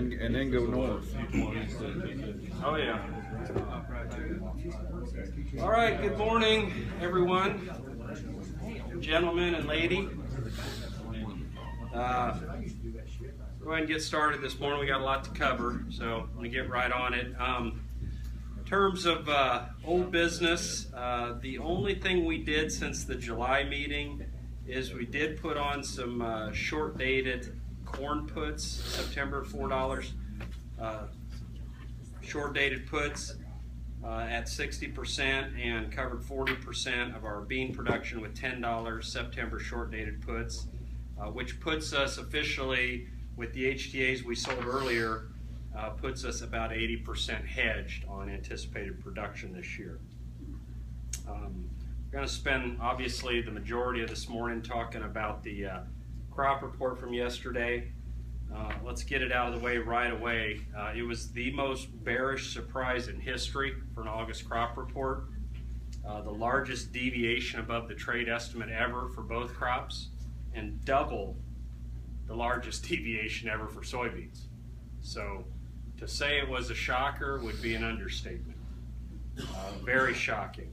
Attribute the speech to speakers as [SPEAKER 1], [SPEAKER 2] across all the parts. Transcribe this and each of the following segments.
[SPEAKER 1] then go north.
[SPEAKER 2] Oh yeah. All right, good morning, everyone, gentlemen and lady. Go ahead and get started this morning. We got a lot to cover, so I'm going to get right on it. In terms of old business, the only thing we did since the July meeting is we did put on some short-dated corn puts, September $4, short-dated puts at 60% and covered 40% of our bean production with $10 September short-dated puts, which puts us officially with the HTAs we sold earlier, puts us about 80% hedged on anticipated production this year. We're going to spend obviously the majority of this morning talking about the crop report from yesterday. Let's get it out of the way right away. It was the most bearish surprise in history for an August crop report. The largest deviation above the trade estimate ever for both crops, and double the largest deviation ever for soybeans. So to say it was a shocker would be an understatement. Very shocking.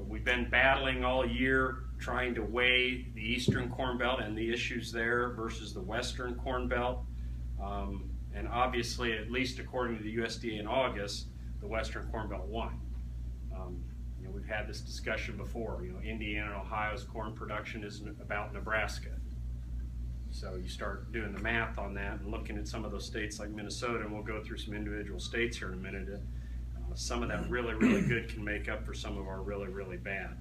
[SPEAKER 2] We've been battling all year trying to weigh the Eastern Corn Belt and the issues there versus the Western Corn Belt. And obviously, at least according to the USDA in August, the Western Corn Belt won. We've had this discussion before. Indiana and Ohio's corn production is about Nebraska. So you start doing the math on that and looking at some of those states like Minnesota, and we'll go through some individual states here in a minute. Some of that really, really good can make up for some of our really, really bad.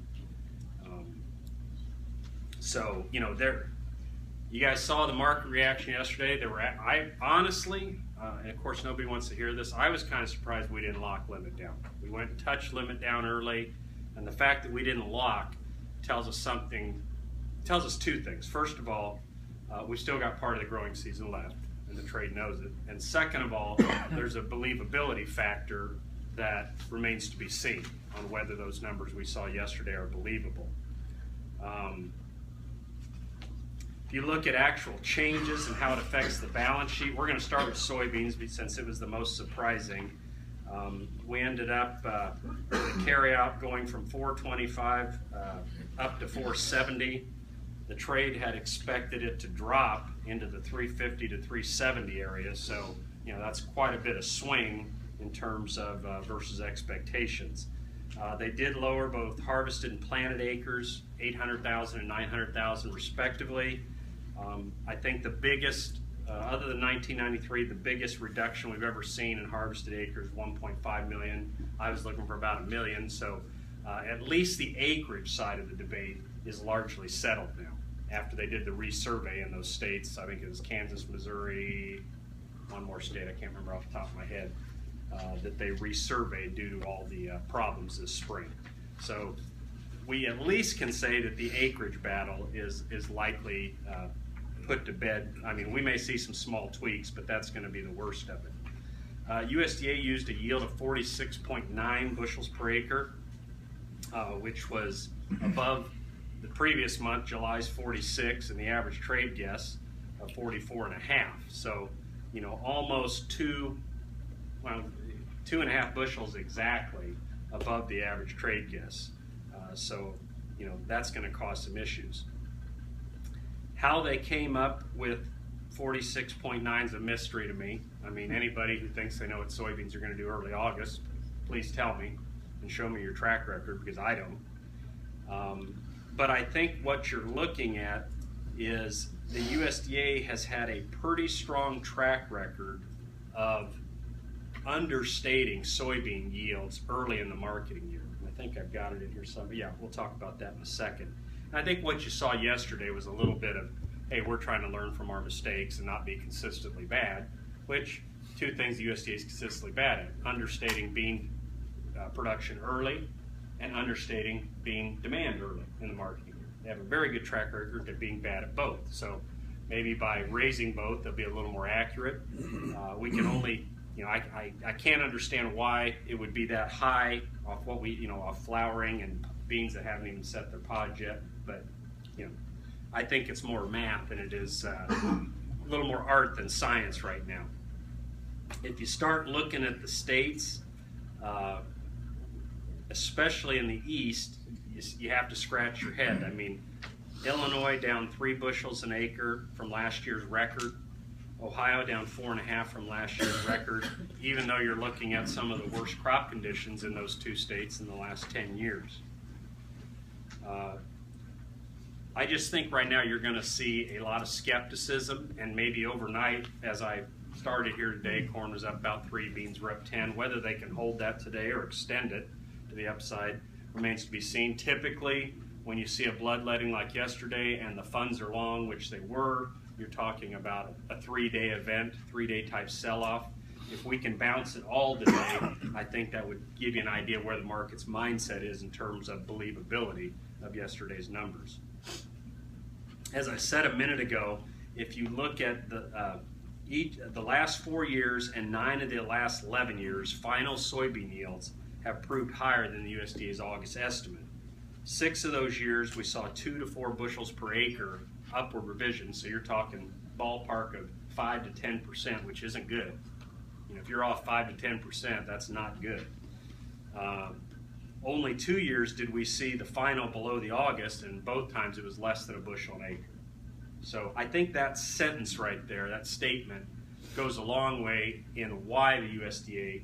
[SPEAKER 2] You guys saw the market reaction yesterday. I honestly, and of course nobody wants to hear this, I was kind of surprised we didn't lock limit down. We went and touched limit down early, and the fact that we didn't lock tells us two things. First of all, we've still got part of the growing season left, and the trade knows it. And second of all, there's a believability factor that remains to be seen on whether those numbers we saw yesterday are believable. If you look at actual changes and how it affects the balance sheet, we're going to start with soybeans since it was the most surprising. We ended up the carryout going from 425 up to 470. The trade had expected it to drop into the 350 to 370 area, so that's quite a bit of swing in terms of versus expectations. They did lower both harvested and planted acres, 800,000 and 900,000 respectively. I think the biggest, other than 1993, the biggest reduction we've ever seen in harvested acres, 1.5 million. I was looking for about 1 million, so at least the acreage side of the debate is largely settled now. After they did the resurvey in those states, I think it was Kansas, Missouri, one more state, I can't remember off the top of my head, that they resurveyed due to all the problems this spring. So we at least can say that the acreage battle is likely put to bed. I mean, we may see some small tweaks, but that's going to be the worst of it. USDA used a yield of 46.9 bushels per acre, which was above the previous month, July's 46, and the average trade guess of 44.5. So, almost 2.5 bushels exactly above the average trade guess. So that's going to cause some issues. How they came up with 46.9 is a mystery to me. I mean, anybody who thinks they know what soybeans are going to do early August, please tell me and show me your track record, because I don't. But I think what you're looking at is the USDA has had a pretty strong track record of understating soybean yields early in the marketing year. I think I've got it in here somewhere. Yeah, we'll talk about that in a second. And I think what you saw yesterday was a little bit of, hey, we're trying to learn from our mistakes and not be consistently bad, which two things the USDA is consistently bad at: understating bean production early and understating bean demand early in the marketing year. They have a very good track record of being bad at both. So maybe by raising both, they'll be a little more accurate. We can only, I can't understand why it would be that high off what we, off flowering and beans that haven't even set their pods yet. But, I think it's more math than it is, little more art than science right now. If you start looking at the states, especially in the east, you have to scratch your head. I mean, Illinois down 3 bushels an acre from last year's record. Ohio down 4.5 from last year's record, even though you're looking at some of the worst crop conditions in those 2 states in the last 10 years. I just think right now you're going to see a lot of skepticism, and maybe overnight, as I started here today, corn was up about 3, beans were up 10. Whether they can hold that today or extend it to the upside remains to be seen. Typically, when you see a bloodletting like yesterday and the funds are long, which they were, you're talking about a 3-day event, 3-day type sell-off. If we can bounce it all today, I think that would give you an idea where the market's mindset is in terms of believability of yesterday's numbers. As I said a minute ago, if you look at the last 4 years and 9 of the last 11 years, final soybean yields have proved higher than the USDA's August estimate. 6 of those years we saw 2 to 4 bushels per acre upward revision, so you're talking ballpark of 5 to 10%, which isn't good. You know, if you're off 5 to 10%, that's not good. Only 2 years did we see the final below the August, and both times it was less than a bushel an acre. So I think that sentence right there, that statement, goes a long way in why the USDA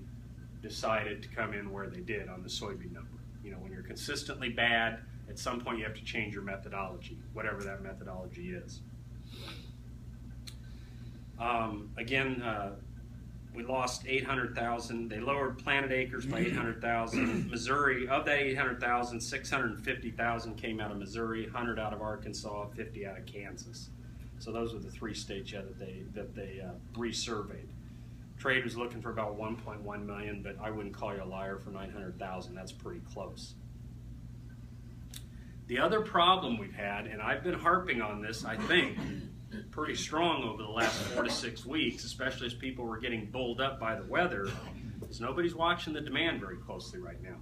[SPEAKER 2] decided to come in where they did on the soybean number. You know, when you're consistently bad, at some point you have to change your methodology, whatever that methodology is. We lost 800,000. They lowered planted acres by 800,000. Missouri, of that 800,000, 650,000 came out of Missouri, 100 out of Arkansas, 50 out of Kansas. So those were the 3 states that they resurveyed. Trade was looking for about 1.1 million, but I wouldn't call you a liar for 900,000. That's pretty close. The other problem we've had, and I've been harping on this, I think, pretty strong over the last 4 to 6 weeks, especially as people were getting bulled up by the weather, is nobody's watching the demand very closely right now.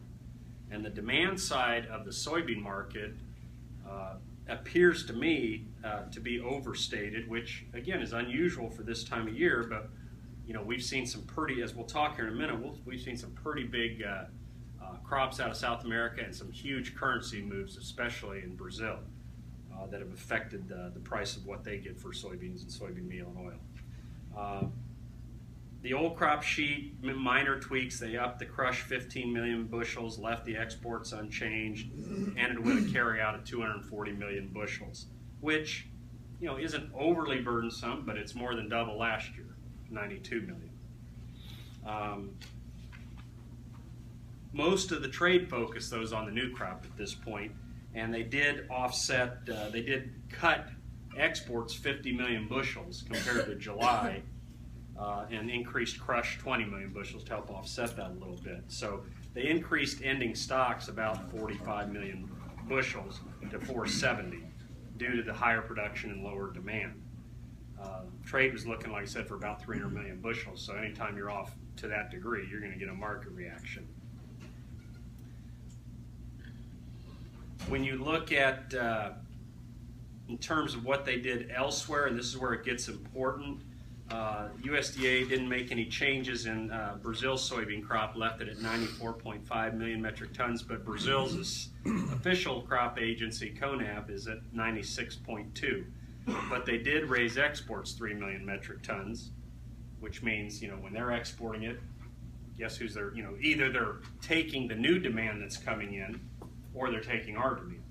[SPEAKER 2] And the demand side of the soybean market appears to me to be overstated, which again is unusual for this time of year, but you know, we've seen some pretty, as we'll talk here in a minute, we've seen some pretty big crops out of South America and some huge currency moves, especially in Brazil, that have affected the price of what they get for soybeans and soybean meal and oil. The old crop sheet, minor tweaks, they upped the crush 15 million bushels, left the exports unchanged, ended with a carryout of 240 million bushels, which, you know, isn't overly burdensome, but it's more than double last year, 92 million. Most of the trade focus, though, is on the new crop at this point, and they did offset, they did cut exports 50 million bushels compared to July, and increased crush 20 million bushels to help offset that a little bit. So they increased ending stocks about 45 million bushels to 470 due to the higher production and lower demand. Trade was looking, like I said, for about 300 million bushels, so anytime you're off to that degree, you're going to get a market reaction. When you look at, in terms of what they did elsewhere, and this is where it gets important, USDA didn't make any changes in Brazil's soybean crop, left it at 94.5 million metric tons, but Brazil's official crop agency, CONAB, is at 96.2. But they did raise exports 3 million metric tons, which means, you know, when they're exporting it, guess who's there, you know, either they're taking the new demand that's coming in, or they're taking our demand,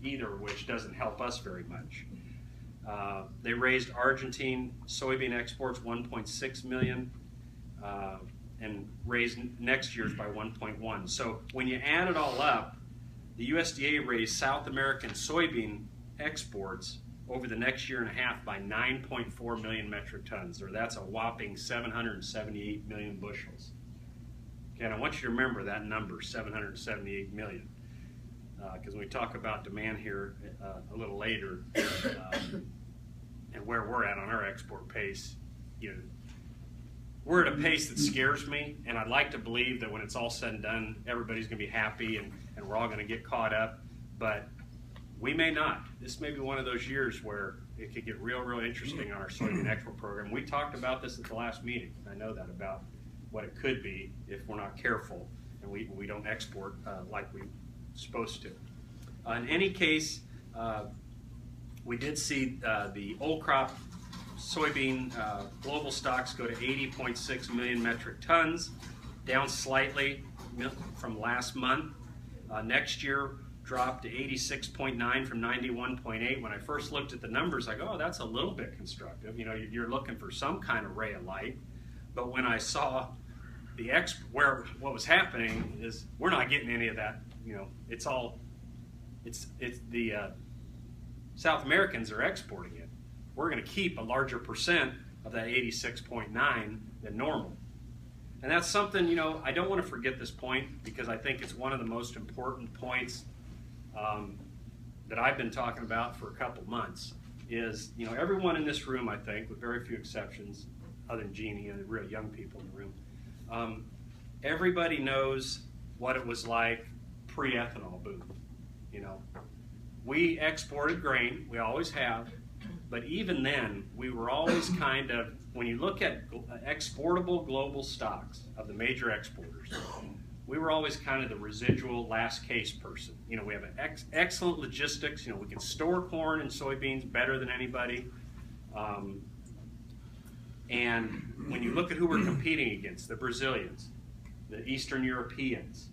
[SPEAKER 2] either of which doesn't help us very much. They raised Argentine soybean exports 1.6 million and raised next year's by 1.1. So when you add it all up, the USDA raised South American soybean exports over the next year and a half by 9.4 million metric tons, or that's a whopping 778 million bushels. Okay, and I want you to remember that number, 778 million. Because when we talk about demand here a little later, and where we're at on our export pace, you know, we're at a pace that scares me, and I'd like to believe that when it's all said and done, everybody's going to be happy and we're all going to get caught up, but we may not. This may be one of those years where it could get real interesting on our soybean export program. We talked about this at the last meeting. I know that about what it could be if we're not careful and we don't export like we're supposed to. In any case, we did see the old crop soybean global stocks go to 80.6 million metric tons, down slightly from last month. Next year dropped to 86.9 from 91.8. When I first looked at the numbers, I go, oh, that's a little bit constructive. You know, you're looking for some kind of ray of light. But when I saw the what was happening is we're not getting any of that. You know, it's the South Americans are exporting it. We're going to keep a larger percent of that 86.9 than normal. And that's something, you know, I don't want to forget this point because I think it's one of the most important points that I've been talking about for a couple months is, you know, everyone in this room, I think, with very few exceptions, other than Jeannie and the real young people in the room, everybody knows what it was like pre-ethanol boom. You know, we exported grain, we always have, but even then, we were always kind of, when you look at exportable global stocks of the major exporters, we were always kind of the residual last case person. You know, we have an excellent logistics. You know, we can store corn and soybeans better than anybody. And when you look at who we're competing against, the Brazilians, the Eastern Europeans,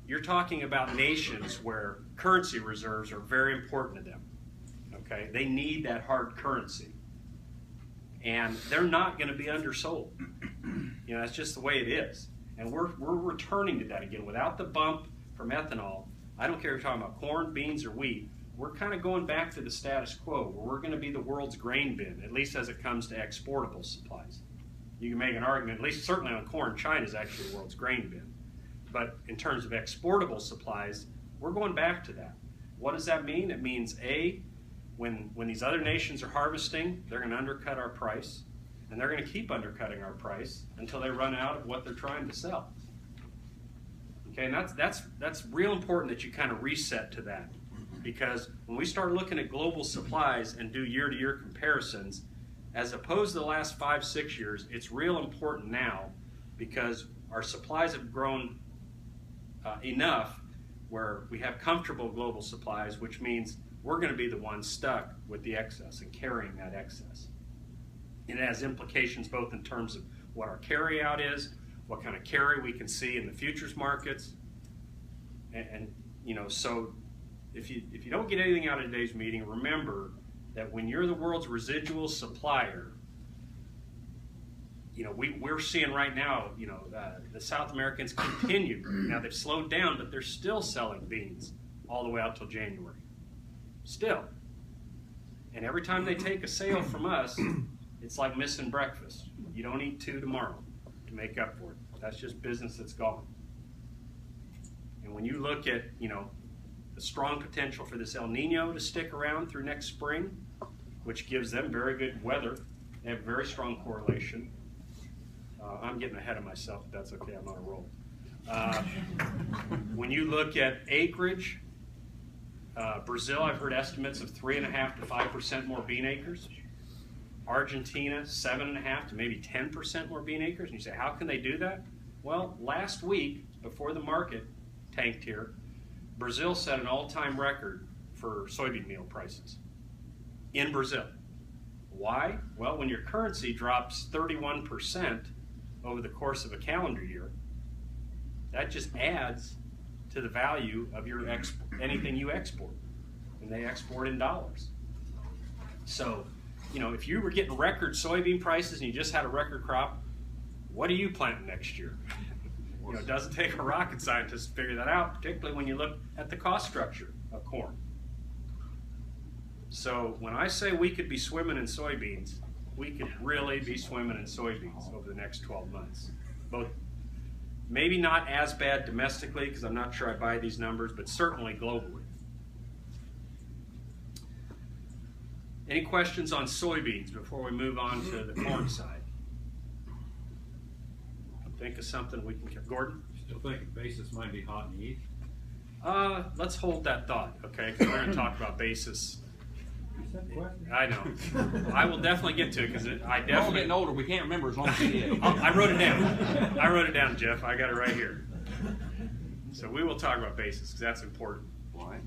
[SPEAKER 2] you're talking about nations where currency reserves are very important to them. Okay, they need that hard currency, and they're not going to be undersold. You know, that's just the way it is. And we're returning to that again without the bump from ethanol. I don't care if you're talking about corn, beans, or wheat. We're kind of going back to the status quo where we're going to be the world's grain bin, at least as it comes to exportable supplies. You can make an argument, at least certainly on corn, China is actually the world's grain bin. But in terms of exportable supplies, we're going back to that. What does that mean? It means A, when these other nations are harvesting, they're going to undercut our price. And they're going to keep undercutting our price until they run out of what they're trying to sell. Okay, and that's real important that you kind of reset to that. Because when we start looking at global supplies and do year-to-year comparisons, as opposed to the last 5-6 years, it's real important now because our supplies have grown enough where we have comfortable global supplies, which means we're going to be the ones stuck with the excess and carrying that excess. It has implications both in terms of what our carry-out is, what kind of carry we can see in the futures markets, and you know, so if you don't get anything out of today's meeting, remember that when you're the world's residual supplier, you know, we're seeing right now, you know, the South Americans continue. Now they've slowed down, but they're still selling beans all the way out till January. Still. And every time they take a sale from us, it's like missing breakfast. You don't eat 2 tomorrow to make up for it. That's just business that's gone. And when you look at, you know, the strong potential for this El Nino to stick around through next spring, which gives them very good weather, they have very strong correlation. I'm getting ahead of myself, but that's okay, I'm on a roll. When you look at acreage, Brazil, I've heard estimates of 3.5 to 5% more bean acres. Argentina, 7.5 to maybe 10% more bean acres. And you say, how can they do that? Well, last week, before the market tanked here, Brazil set an all-time record for soybean meal prices in Brazil. Why? Well, when your currency drops 31% over the course of a calendar year, that just adds to the value of your anything you export. And they export in dollars. So, you know, if you were getting record soybean prices and you just had a record crop, what are you planting next year? You know, it doesn't take a rocket scientist to figure that out, particularly when you look at the cost structure of corn. So when I say we could be swimming in soybeans, we could really be swimming in soybeans over the next 12 months. Both, maybe not as bad domestically, because I'm not sure I buy these numbers, but certainly globally. Any questions on soybeans before we move on to the corn side? Think of something we can get. Gordon?
[SPEAKER 1] Still thinking basis might be hot in the east?
[SPEAKER 2] Let's hold that thought, okay? Because we're going to talk about basis I know. I will definitely get to it because I
[SPEAKER 3] We're all
[SPEAKER 2] definitely.
[SPEAKER 3] getting older. We can't remember as long as he is.
[SPEAKER 2] I wrote it down. I wrote it down, Jeff. I got it right here. So we will talk about basis because that's important.
[SPEAKER 3] Why?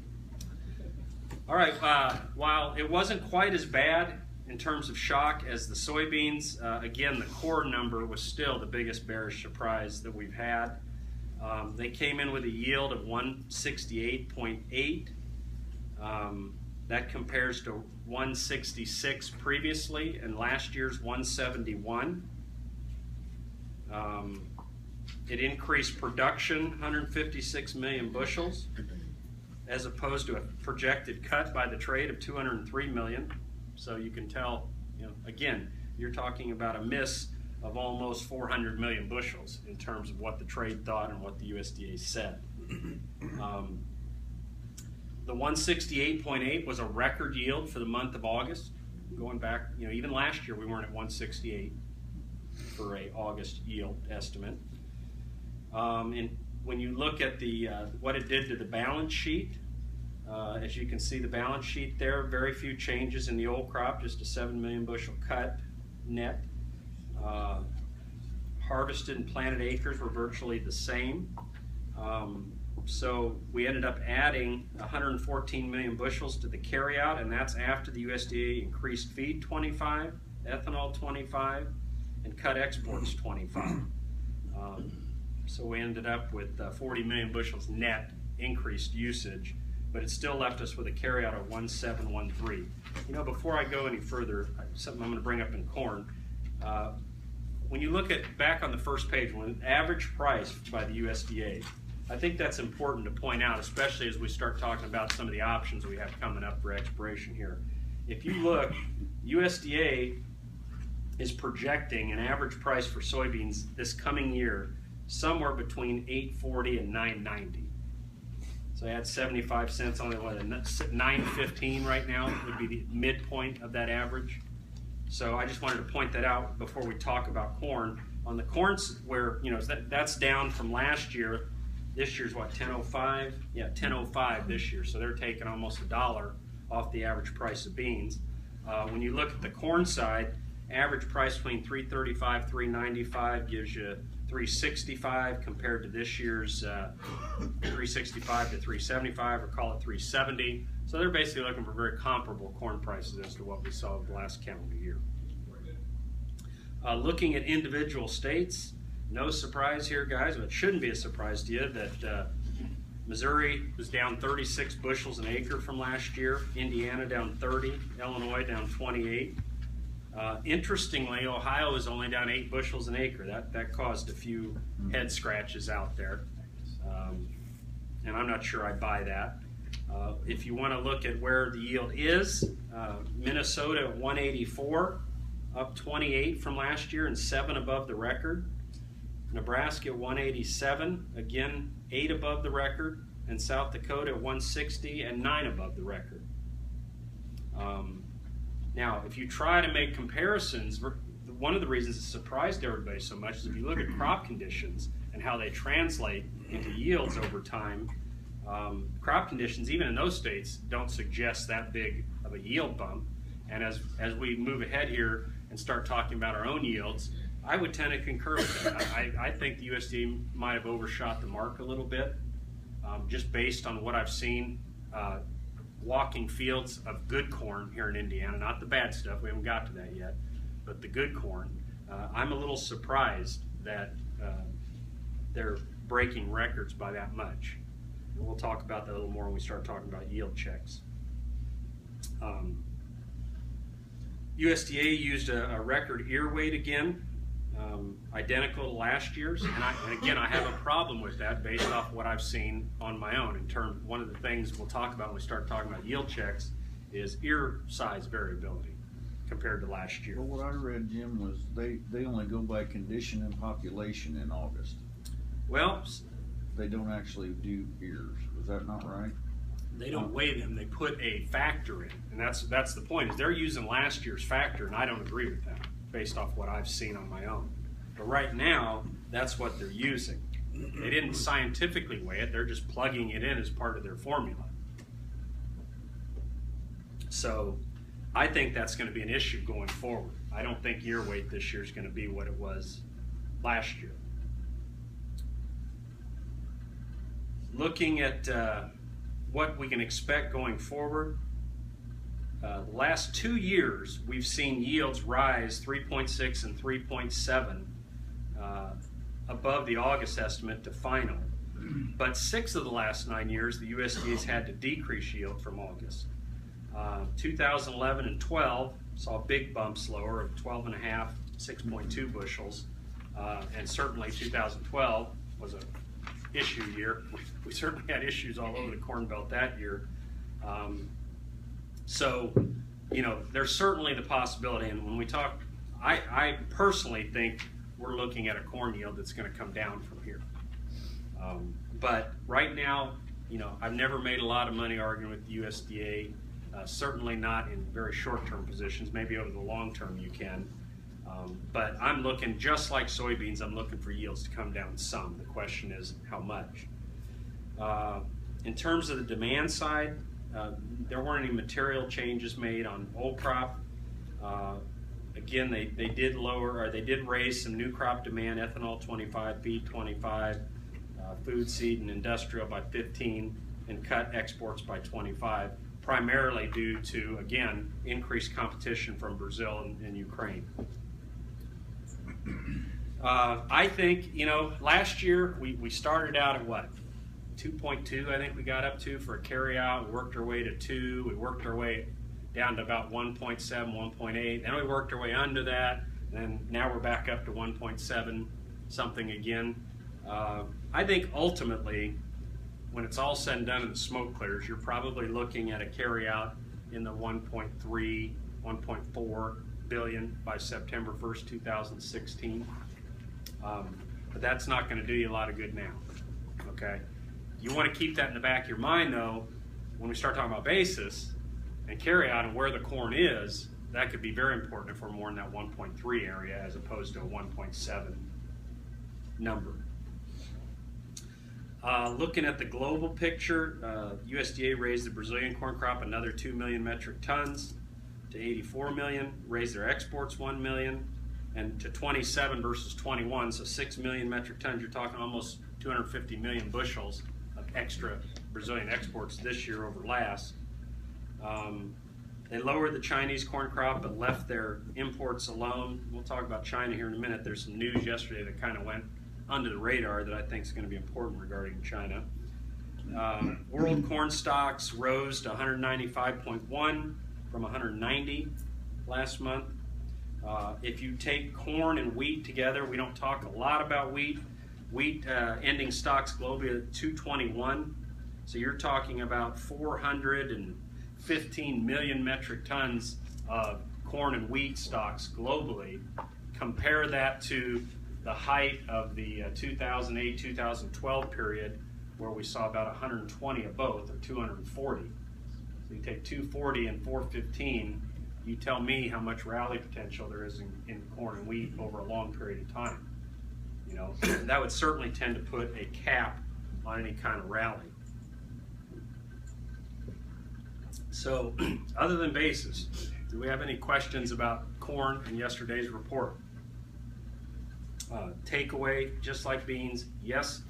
[SPEAKER 2] All right. While it wasn't quite as bad in terms of shock as the soybeans, again, the core number was still the biggest bearish surprise that we've had. They came in with a yield of 168.8. That compares to 166 previously and last year's 171. It increased production 156 million bushels as opposed to a projected cut by the trade of 203 million. So you can tell, again, you're talking about a miss of almost 400 million bushels in terms of what the trade thought and what the USDA said. The 168.8 was a record yield for the month of August. Going back, even last year we weren't at 168 for a August yield estimate. And when you look at the what it did to the balance sheet, as you can see the balance sheet there, very few changes in the old crop, just a 7 million bushel cut net. Harvested and planted acres were virtually the same. So we ended up adding 114 million bushels to the carryout, and that's after the USDA increased feed 25, ethanol 25, and cut exports 25. So we ended up with 40 million bushels net increased usage, but it still left us with a carryout of 1713. Before I go any further, something I'm going to bring up in corn. When you look at back on the first page, when average price by the USDA, I think that's important to point out, especially as we start talking about some of the options we have coming up for expiration here. If you look, USDA is projecting an average price for soybeans this coming year somewhere between $8.40 and $9.90. So add 75 cents on it, $9.15 right now would be the midpoint of that average. So I just wanted to point that out before we talk about corn. On the corn, where that's down from last year. This year's what, 10.05? Yeah, 10.05 this year. So they're taking almost $1 off the average price of beans. When you look at the corn side, average price between $3.35, $3.95 gives you $3.65 compared to this year's $3.65 to $3.75, or call it $3.70. So they're basically looking for very comparable corn prices as to what we saw the last calendar year. Looking at individual states, no surprise here, guys, but it shouldn't be a surprise to you that Missouri was down 36 bushels an acre from last year, Indiana down 30, Illinois down 28. Interestingly, Ohio is only down 8 bushels an acre. That caused a few head scratches out there, and I'm not sure I buy that. If you want to look at where the yield is, Minnesota at 184, up 28 from last year and 7 above the record. Nebraska at 187, again 8 above the record, and South Dakota at 160 and 9 above the record. Now, if you try to make comparisons, one of the reasons it surprised everybody so much is if you look at crop conditions and how they translate into yields over time, crop conditions, even in those states, don't suggest that big of a yield bump. And as we move ahead here and start talking about our own yields, I would tend to concur with that. I think the USDA might have overshot the mark a little bit, just based on what I've seen walking fields of good corn here in Indiana, not the bad stuff, we haven't got to that yet, but the good corn. I'm a little surprised that they're breaking records by that much. And we'll talk about that a little more when we start talking about yield checks. USDA used a record ear weight again, identical to last year's, and again, I have a problem with that based off what I've seen on my own. In terms, one of the things we'll talk about when we start talking about yield checks is ear size variability compared to last year.
[SPEAKER 4] Well, what I read, Jim, was they only go by condition and population in August.
[SPEAKER 2] Well,
[SPEAKER 4] They don't actually do ears. Is that not right?
[SPEAKER 2] they don't weigh them; they put a factor in, and that's the point. Is they're using last year's factor, and I don't agree with that based off what I've seen on my own. But right now, that's what they're using. They didn't scientifically weigh it; they're just plugging it in as part of their formula. So I think that's going to be an issue going forward. I don't think year weight this year is going to be what it was last year. Looking at what we can expect going forward, the last 2 years we've seen yields rise 3.6 and 3.7 above the August estimate to final. But 6 of the last 9 years, the USDA's had to decrease yield from August. 2011 and 12 saw big bumps lower of 12.5, 6.2 bushels. And certainly 2012 was a issue year. We certainly had issues all over the Corn Belt that year. So, you know, there's certainly the possibility, and when we talk, I personally think we're looking at a corn yield that's going to come down from here. But right now, you know, I've never made a lot of money arguing with the USDA, certainly not in very short-term positions. Maybe over the long term you can. But I'm looking, just like soybeans, I'm looking for yields to come down some. The question is how much. In terms of the demand side, there weren't any material changes made on old crop. Again, they did lower, or they did raise some new crop demand, ethanol 25, feed 25, food, seed, and industrial by 15, and cut exports by 25, primarily due to, again, increased competition from Brazil and Ukraine. I think, you know, last year we started out at what? 2.2, I think we got up to for a carryout. We worked our way to 2. We worked our way down to about 1.7, 1.8. Then we worked our way under that. And now we're back up to 1.7 something again. I think ultimately, when it's all said and done and the smoke clears, you're probably looking at a carryout in the 1.3, 1.4 billion by September 1st, 2016. But that's not going to do you a lot of good now. Okay? You want to keep that in the back of your mind, though, when we start talking about basis and carryout and where the corn is. That could be very important if we're more in that 1.3 area as opposed to a 1.7 number. Looking at the global picture, USDA raised the Brazilian corn crop another 2 million metric tons to 84 million, raised their exports 1 million, and to 27 versus 21, so 6 million metric tons. You're talking almost 250 million bushels of extra Brazilian exports this year over last. They lowered the Chinese corn crop but left their imports alone. We'll talk about China here in a minute. There's some news yesterday that kind of went under the radar that I think is going to be important regarding China. World corn stocks rose to 195.1 from 190 last month. If you take corn and wheat together, we don't talk a lot about wheat. Wheat ending stocks globally at 221. So you're talking about 415 million metric tons of corn and wheat stocks globally. Compare that to the height of the 2008-2012 period, where we saw about 120 of both, or 240. So you take 240 and 415, you tell me how much rally potential there is in corn and wheat over a long period of time. You know, that would certainly tend to put a cap on any kind of rally. So, other than basis, do we have any questions about corn and yesterday's report? Takeaway, just like beans, yes,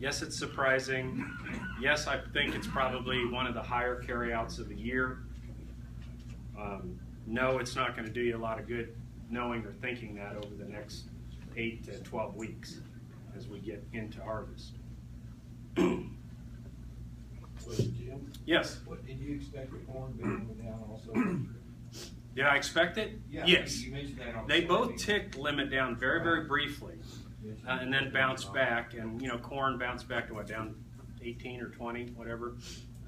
[SPEAKER 2] it's surprising. Yes, I think it's probably one of the higher carryouts of the year. No, it's not going to do you a lot of good knowing or thinking that over the next 8 to 12 weeks as we get into harvest.
[SPEAKER 5] Jim?
[SPEAKER 2] Yes.
[SPEAKER 5] What did you expect the corn to go down also?
[SPEAKER 2] Did I expect it?
[SPEAKER 5] Yeah,
[SPEAKER 2] yes.
[SPEAKER 5] You mentioned that on
[SPEAKER 2] They both
[SPEAKER 5] soybean.
[SPEAKER 2] ticked limit down very, very briefly,
[SPEAKER 5] Yes,
[SPEAKER 2] and then bounced back. And you know, corn bounced back to what, down 18 or 20, whatever.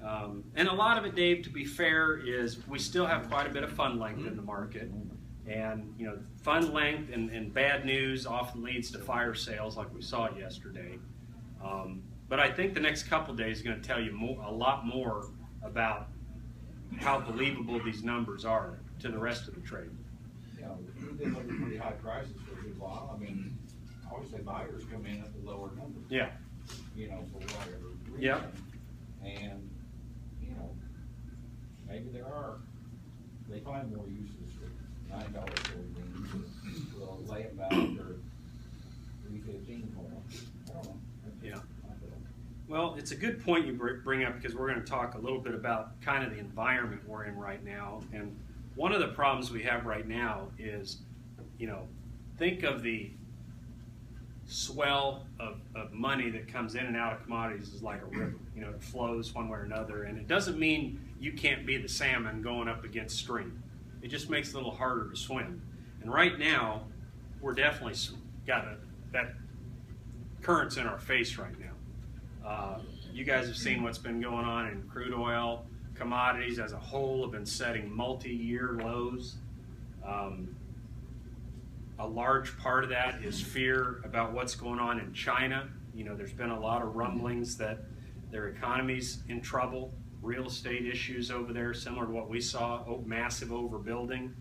[SPEAKER 2] And a lot of it, Dave, to be fair, is we still have quite a bit of fund length in the market. And you know, fund length and bad news often leads to fire sales, like we saw yesterday. But I think the next couple days is going to tell you a lot more about how believable these numbers are to the rest of the trade.
[SPEAKER 5] Yeah, we've been looking at pretty high prices for a good while. I mean, I always say buyers come in at the lower numbers.
[SPEAKER 2] Yeah.
[SPEAKER 5] You know, for whatever reason.
[SPEAKER 2] Yeah.
[SPEAKER 5] And, you know, maybe there are they find more uses for $9 soybeans. We'll lay it back for $3.15 for them. I don't know.
[SPEAKER 2] Yeah. Well, it's a good point you bring up, because we're going to talk a little bit about kind of the environment we're in right now. And one of the problems we have right now is, think of the swell of money that comes in and out of commodities is like a river. It flows one way or another, and it doesn't mean you can't be the salmon going up against stream. It just makes it a little harder to swim. And right now, we're definitely got that current's in our face right now. You guys have seen what's been going on in crude oil. Commodities as a whole have been setting multi-year lows. A large part of that is fear about what's going on in China. There's been a lot of rumblings that their economy's in trouble, real estate issues over there, similar to what we saw, massive overbuilding.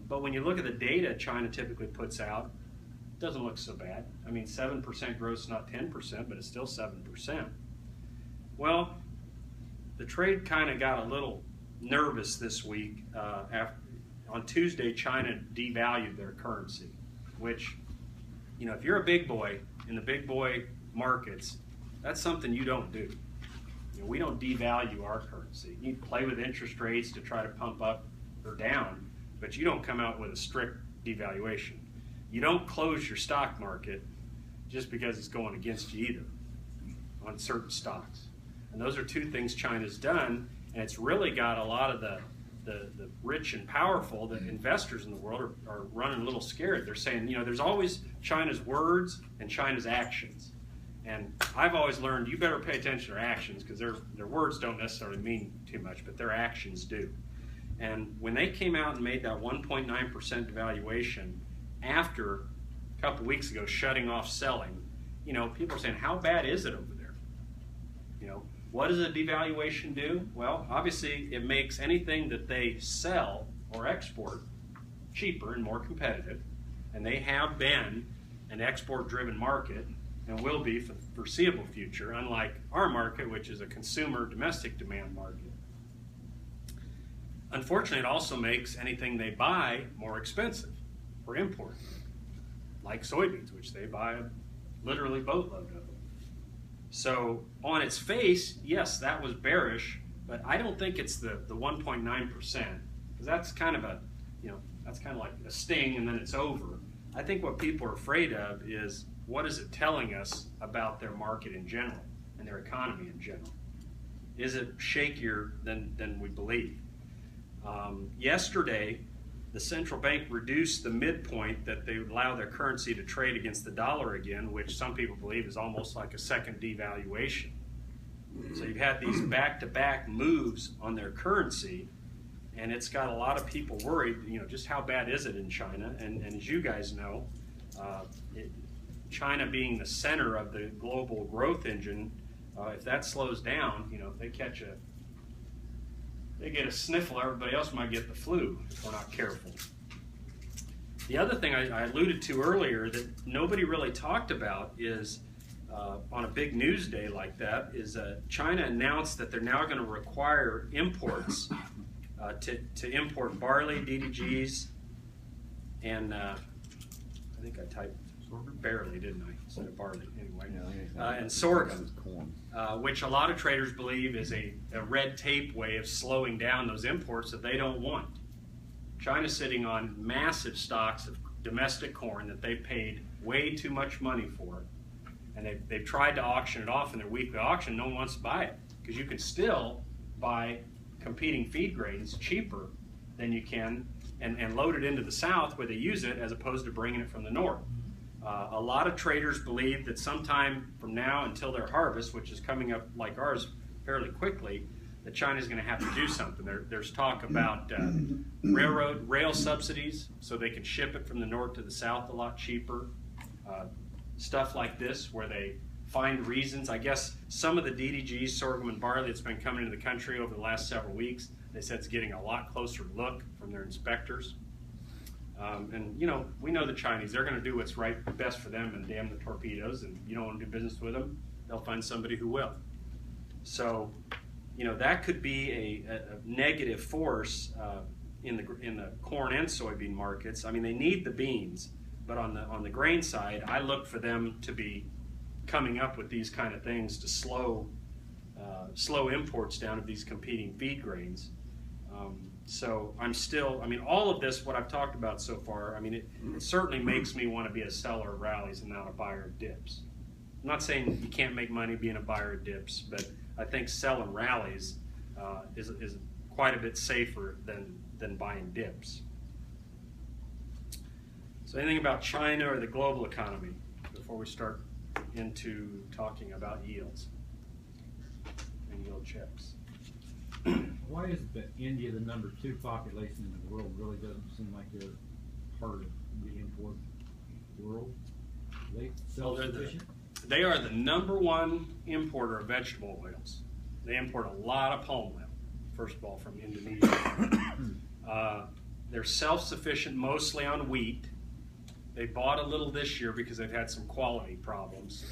[SPEAKER 2] But when you look at the data China typically puts out, it doesn't look so bad. 7% growth is not 10%, but it's still 7%. Well, the trade kind of got a little nervous this week. On Tuesday, China devalued their currency, which, if you're a big boy in the big boy markets, that's something you don't do. We don't devalue our currency. You play with interest rates to try to pump up or down, but you don't come out with a strict devaluation. You don't close your stock market just because it's going against you either on certain stocks. And those are two things China's done, and it's really got a lot of the rich and powerful, the investors in the world are running a little scared. They're saying, there's always China's words and China's actions. And I've always learned you better pay attention to their actions, because their words don't necessarily mean too much, but their actions do. And when they came out and made that 1.9% devaluation after a couple weeks ago shutting off selling, people are saying, how bad is it over there? What does a devaluation do? Well, obviously it makes anything that they sell or export cheaper and more competitive. And they have been an export-driven market and will be for the foreseeable future, unlike our market, which is a consumer domestic demand market. Unfortunately, it also makes anything they buy more expensive for import, like soybeans, which they buy a literally boatload of. So on its face, yes, that was bearish, but I don't think it's the 1.9%, because that's kind of that's kind of like a sting and then it's over. I think what people are afraid of is, what is it telling us about their market in general and their economy in general? Is it shakier than we believe? Yesterday, the central bank reduced the midpoint that they would allow their currency to trade against the dollar again, which some people believe is almost like a second devaluation. So you've had these back-to-back moves on their currency, and it's got a lot of people worried, just how bad is it in China? And as you guys know, China being the center of the global growth engine, if that slows down, if they get a sniffle, everybody else might get the flu if we're not careful. The other thing I alluded to earlier that nobody really talked about is, on a big news day like that, is China announced that they're now going to require imports to import barley, DDGs, and I think I typed barley, didn't I, instead of barley, anyway, and sorghum, which a lot of traders believe is a red tape way of slowing down those imports that they don't want. China's sitting on massive stocks of domestic corn that they paid way too much money for, and they've tried to auction it off in their weekly auction. No one wants to buy it, because you can still buy competing feed grains cheaper than you can and load it into the south where they use it, as opposed to bringing it from the north. A lot of traders believe that sometime from now until their harvest, which is coming up like ours fairly quickly, that China's going to have to do something. There's talk about rail subsidies, so they can ship it from the north to the south a lot cheaper. Stuff like this, where they find reasons. I guess some of the DDGs, sorghum and barley, that's been coming into the country over the last several weeks, they said it's getting a lot closer look from their inspectors. And we know the Chinese, they're going to do what's best for them, and damn the torpedoes, and you don't want to do business with them, they'll find somebody who will. So, that could be a negative force in the corn and soybean markets. I mean, they need the beans, but on the grain side, I look for them to be coming up with these kind of things to slow imports down of these competing feed grains. So I'm still, I mean, all of this, what I've talked about so far, I mean, it certainly makes me want to be a seller of rallies and not a buyer of dips. I'm not saying you can't make money being a buyer of dips, but I think selling rallies is quite a bit safer than buying dips. So anything about China or the global economy before we start into talking about yields and yield checks?
[SPEAKER 1] Why is India the number 2 population in the world? Really doesn't seem like they're part of the import world. Are they self-sufficient?
[SPEAKER 2] They are the #1 importer of vegetable oils. They import a lot of palm oil, first of all, from Indonesia. They're self-sufficient mostly on wheat. They bought a little this year because they've had some quality problems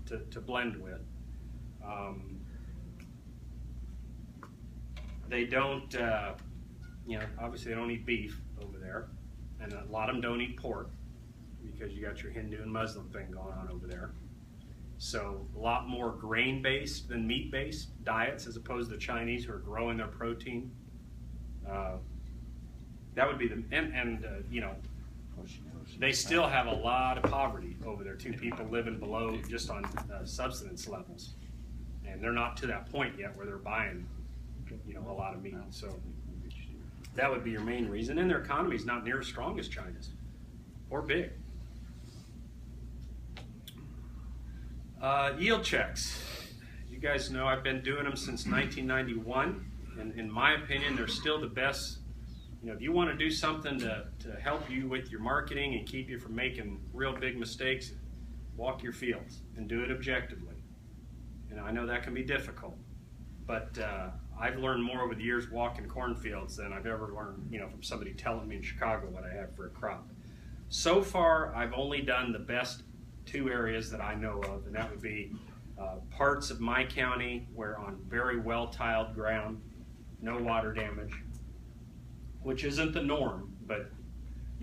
[SPEAKER 2] to blend with. They don't, obviously they don't eat beef over there, and a lot of them don't eat pork because you got your Hindu and Muslim thing going on over there. So a lot more grain-based than meat-based diets as opposed to the Chinese who are growing their protein. That would be they still have a lot of poverty over there too. People living below just on subsistence levels, and they're not to that point yet where they're buying, a lot of meat. So that would be your main reason. And their economy is not near as strong as China's, or big. Yield checks. You guys know I've been doing them since 1991, and in my opinion, they're still the best. If you want to do something to help you with your marketing and keep you from making real big mistakes, walk your fields and do it objectively. I know that can be difficult, but I've learned more over the years walking cornfields than I've ever learned, from somebody telling me in Chicago what I have for a crop. So far, I've only done the best 2 areas that I know of, and that would be parts of my county where on very well-tiled ground, no water damage, which isn't the norm, but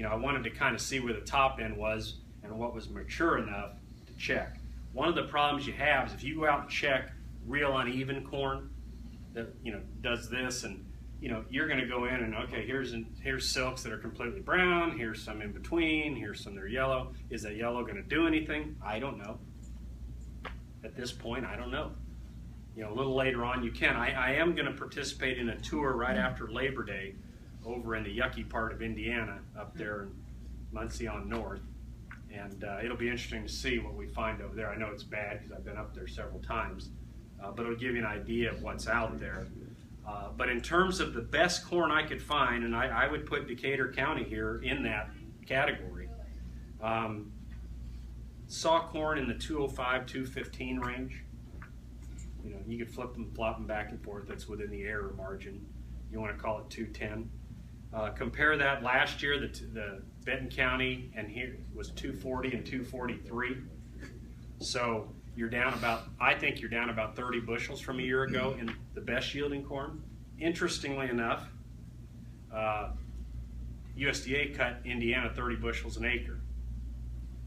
[SPEAKER 2] I wanted to kind of see where the top end was and what was mature enough to check. One of the problems you have is if you go out and check real uneven corn that does this, and you're going to go in and okay, here's silks that are completely brown, here's some in between, here's some that are yellow. Is that yellow going to do anything? I don't know. At this point, I don't know. A little later on you can. I am going to participate in a tour right after Labor Day over in the yucky part of Indiana up there in Muncie on North, and it'll be interesting to see what we find over there. I know it's bad because I've been up there several times, but it'll give you an idea of what's out there. But in terms of the best corn I could find, and I would put Decatur County here in that category, saw corn in the 205, 215 range. You could flip them, flop them back and forth. That's within the error margin. You want to call it 210. Compare that last year, the Benton County and here was 240 and 243. So you're down I think you're down about 30 bushels from a year ago in the best yielding corn. Interestingly enough, USDA cut Indiana 30 bushels an acre.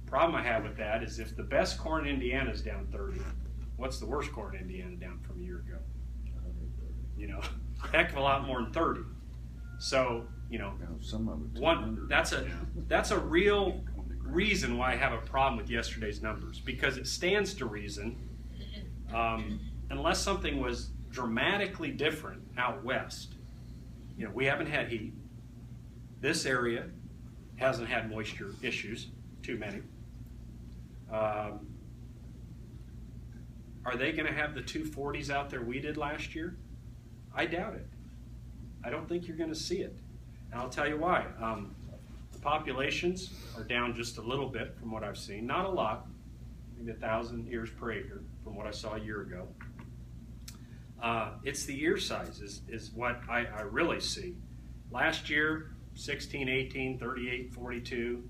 [SPEAKER 2] Problem I have with that is if the best corn in Indiana is down 30, what's the worst corn in Indiana down from a year ago? Heck of a lot more than 30. So,
[SPEAKER 4] some of it.
[SPEAKER 2] That's a real reason why I have a problem with yesterday's numbers, because it stands to reason, unless something was dramatically different out west. We haven't had heat. This area hasn't had moisture issues, too many. Are they going to have the 240s out there we did last year? I doubt it. I don't think you're going to see it. And I'll tell you why. The populations are down just a little bit from what I've seen. Not a lot, maybe 1,000 ears per acre from what I saw a year ago. It's the ear size is what I really see. Last year, 16, 18, 38, 42,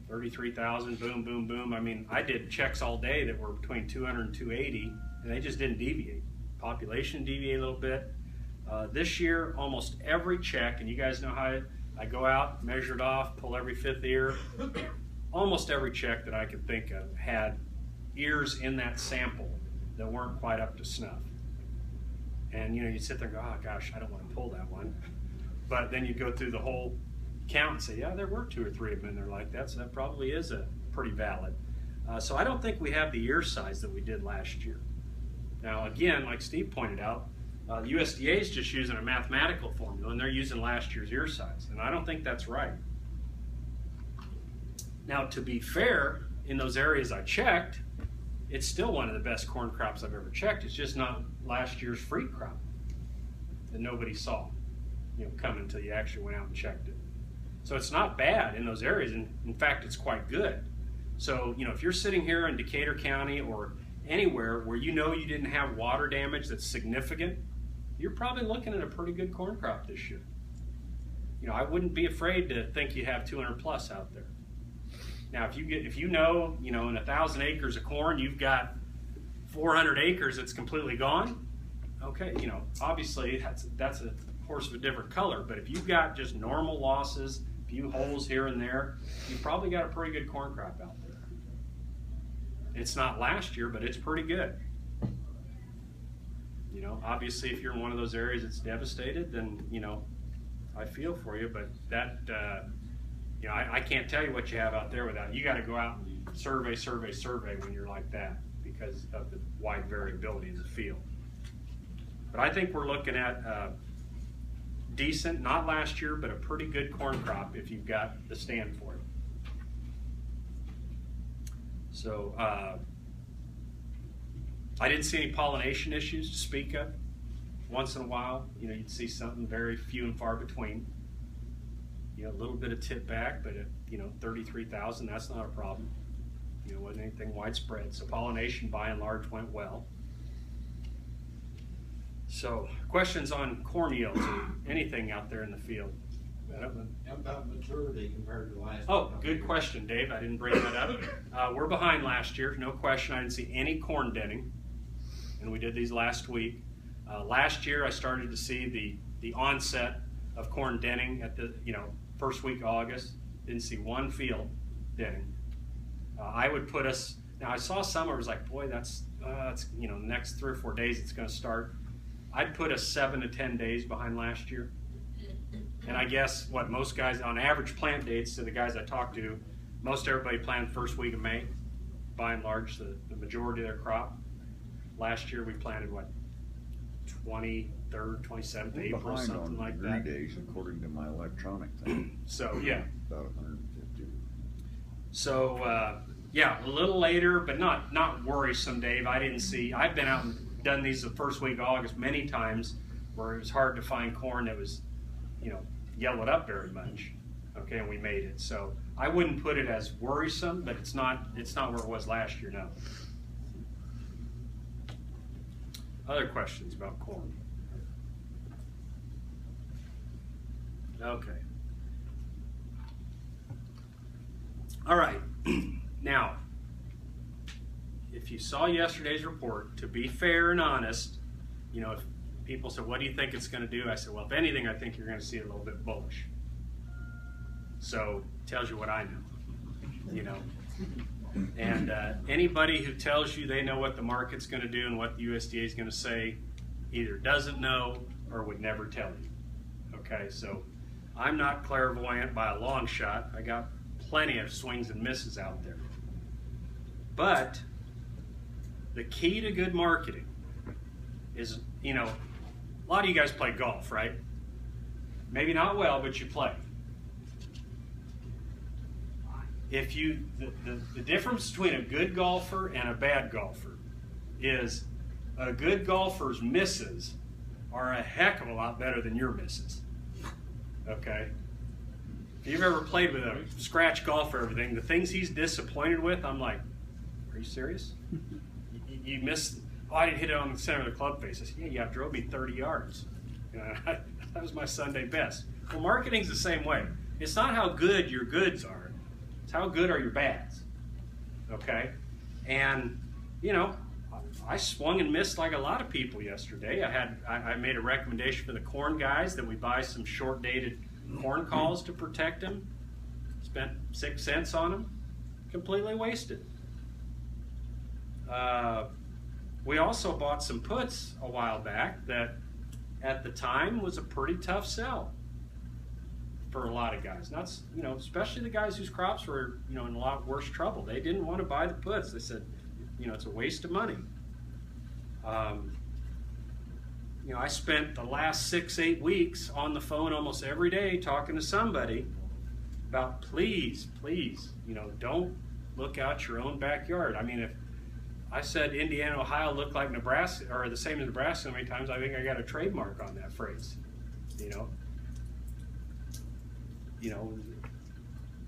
[SPEAKER 2] 33,000, boom, boom, boom. I mean, I did checks all day that were between 200 and 280, and they just didn't deviate. Population deviated a little bit. This year, almost every check, and you guys know how I go out, measure it off, pull every fifth ear. Almost every check that I could think of had ears in that sample that weren't quite up to snuff. And you sit there and go, oh gosh, I don't want to pull that one. But then you go through the whole count and say, yeah, there were 2 or 3 of them in there like that, so that probably is a pretty valid. So I don't think we have the ear size that we did last year. Now again, like Steve pointed out, USDA is just using a mathematical formula, and they're using last year's ear size, and I don't think that's right. Now, to be fair, in those areas I checked, it's still one of the best corn crops I've ever checked. It's just not last year's free crop that nobody saw, coming until you actually went out and checked it. So it's not bad in those areas, and in fact, it's quite good. So, if you're sitting here in Decatur County or anywhere where you didn't have water damage that's significant, you're probably looking at a pretty good corn crop this year. I wouldn't be afraid to think you have 200 plus out there. Now, if you know in 1,000 acres of corn, you've got 400 acres that's completely gone, okay, obviously that's a horse of a different color. But if you've got just normal losses, a few holes here and there, you've probably got a pretty good corn crop out there. It's not last year, but it's pretty good. Obviously, if you're in one of those areas that's devastated, then, I feel for you, but that, I can't tell you what you have out there without, you got to go out and survey when you're like that because of the wide variability in the field. But I think we're looking at decent, not last year, but a pretty good corn crop if you've got the stand for it. So, I didn't see any pollination issues to speak of. Once in a while, you'd see something, very few and far between. A little bit of tip back, but at 33,000, that's not a problem. Wasn't anything widespread. So pollination by and large went well. So questions on corn yields or anything out there in the field?
[SPEAKER 5] How about maturity compared to last year?
[SPEAKER 2] Oh, good question, Dave. I didn't bring that up. We're behind last year, no question. I didn't see any corn denning, and we did these last week. Last year, I started to see the onset of corn denning at the first week of August. Didn't see one field denning. I would put us. Now I saw some. I was like, boy, that's the next 3 or 4 days it's going to start. I'd put us 7 to 10 days behind last year. And I guess what most guys on average plant dates to the guys I talked to, most everybody planted first week of May, by and large the majority of their crop. Last year we planted what, 23rd, 27th April, something like that.
[SPEAKER 4] 3 days according to my electronic thing.
[SPEAKER 2] So yeah.
[SPEAKER 4] About 150.
[SPEAKER 2] So yeah, a little later, but not worrisome, Dave. I've been out and done these the first week of August many times where it was hard to find corn that was, yellowed up very much. Okay, and we made it. So I wouldn't put it as worrisome, but it's not where it was last year, no. Other questions about corn? Okay. All right. Now, if you saw yesterday's report, to be fair and honest, if people said, what do you think it's going to do? I said, well, if anything, I think you're going to see it a little bit bullish. So it tells you what I know, And anybody who tells you they know what the market's going to do and what the USDA is going to say either doesn't know or would never tell you. Okay, so I'm not clairvoyant by a long shot. I got plenty of swings and misses out there. But the key to good marketing is, a lot of you guys play golf, right? Maybe not well, but you play. The difference between a good golfer and a bad golfer is a good golfer's misses are a heck of a lot better than your misses. Okay? If you've ever played with a scratch golfer or everything, the things he's disappointed with, I'm like, are you serious? You missed, I didn't hit it on the center of the club face. I said, yeah, you outdrove me 30 yards. That was my Sunday best. Well, marketing's the same way. It's not how good your goods are. It's how good are your bads. Okay? And, I swung and missed like a lot of people yesterday. I made a recommendation for the corn guys that we buy some short-dated corn calls to protect them. Spent 6 cents on them. Completely wasted. We also bought some puts a while back that at the time was a pretty tough sell for a lot of guys. Not, especially the guys whose crops were, in a lot worse trouble. They didn't want to buy the puts. They said, it's a waste of money. I spent the last 6-8 weeks on the phone almost every day talking to somebody about please, don't look out your own backyard. I mean, if I said Indiana, Ohio looked like Nebraska, or the same as Nebraska so many times, I think I got a trademark on that phrase.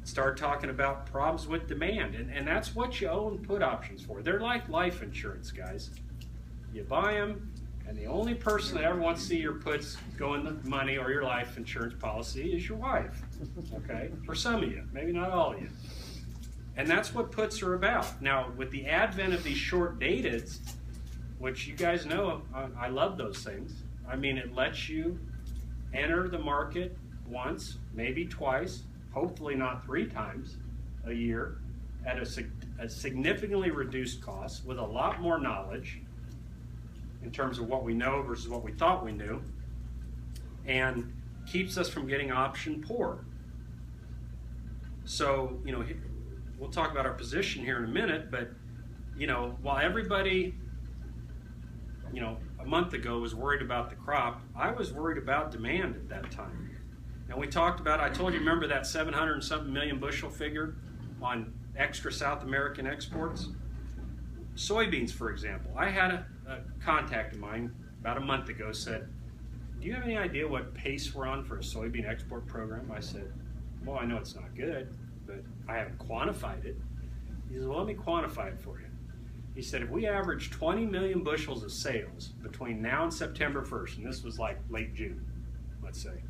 [SPEAKER 2] Start talking about problems with demand, and that's what you own put options for. They're like life insurance, guys. You buy them, and the only person that ever wants to see your puts go in the money or your life insurance policy is your wife. Okay, for some of you, maybe not all of you. And that's what puts are about. Now, with the advent of these short dateds, which you guys know, I love those things. I mean, it lets you enter the market once, maybe twice, hopefully not 3 times a year at a significantly reduced cost with a lot more knowledge in terms of what we know versus what we thought we knew, and keeps us from getting option poor. So, we'll talk about our position here in a minute, but, while everybody, a month ago was worried about the crop, I was worried about demand at that time. And we talked about, I told you, remember that 700 and something million bushel figure on extra South American exports? Soybeans, for example. I had a contact of mine about a month ago said, do you have any idea what pace we're on for a soybean export program? I said, well, I know it's not good, but I haven't quantified it. He said, well, let me quantify it for you. He said, if we average 20 million bushels of sales between now and September 1st, and this was like late June, let's say,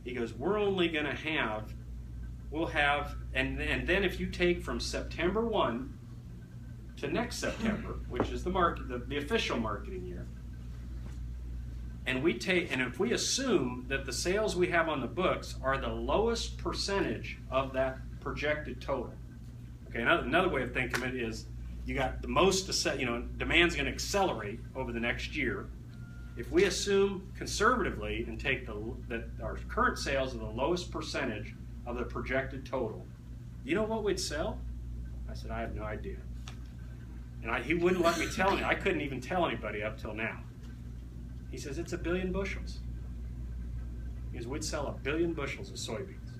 [SPEAKER 2] he goes, we're only going to have, and then if you take from September 1 to next September, which is the official marketing year, and if we assume that the sales we have on the books are the lowest percentage of that projected total. Okay, another way of thinking of it is you got the most, demand's going to accelerate over the next year. If we assume conservatively and take that our current sales are the lowest percentage of the projected total, you know what we'd sell? I said, I have no idea. And he wouldn't let me tell me. I couldn't even tell anybody up till now. He says, it's 1 billion bushels. He goes, we'd sell 1 billion bushels of soybeans.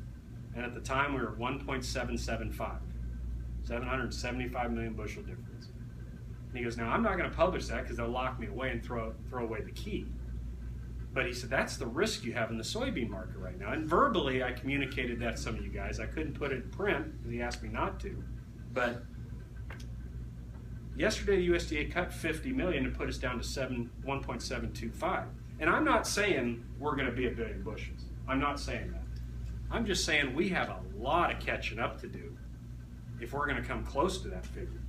[SPEAKER 2] And at the time, we were at 1.775. 775 million bushel difference. And he goes, now I'm not going to publish that because they'll lock me away and throw away the key. But he said, that's the risk you have in the soybean market right now. And verbally, I communicated that to some of you guys. I couldn't put it in print because he asked me not to. But yesterday, the USDA cut 50 million to put us down to 1.725. And I'm not saying we're going to be 1 billion bushels. I'm not saying that. I'm just saying we have a lot of catching up to do if we're going to come close to that figure.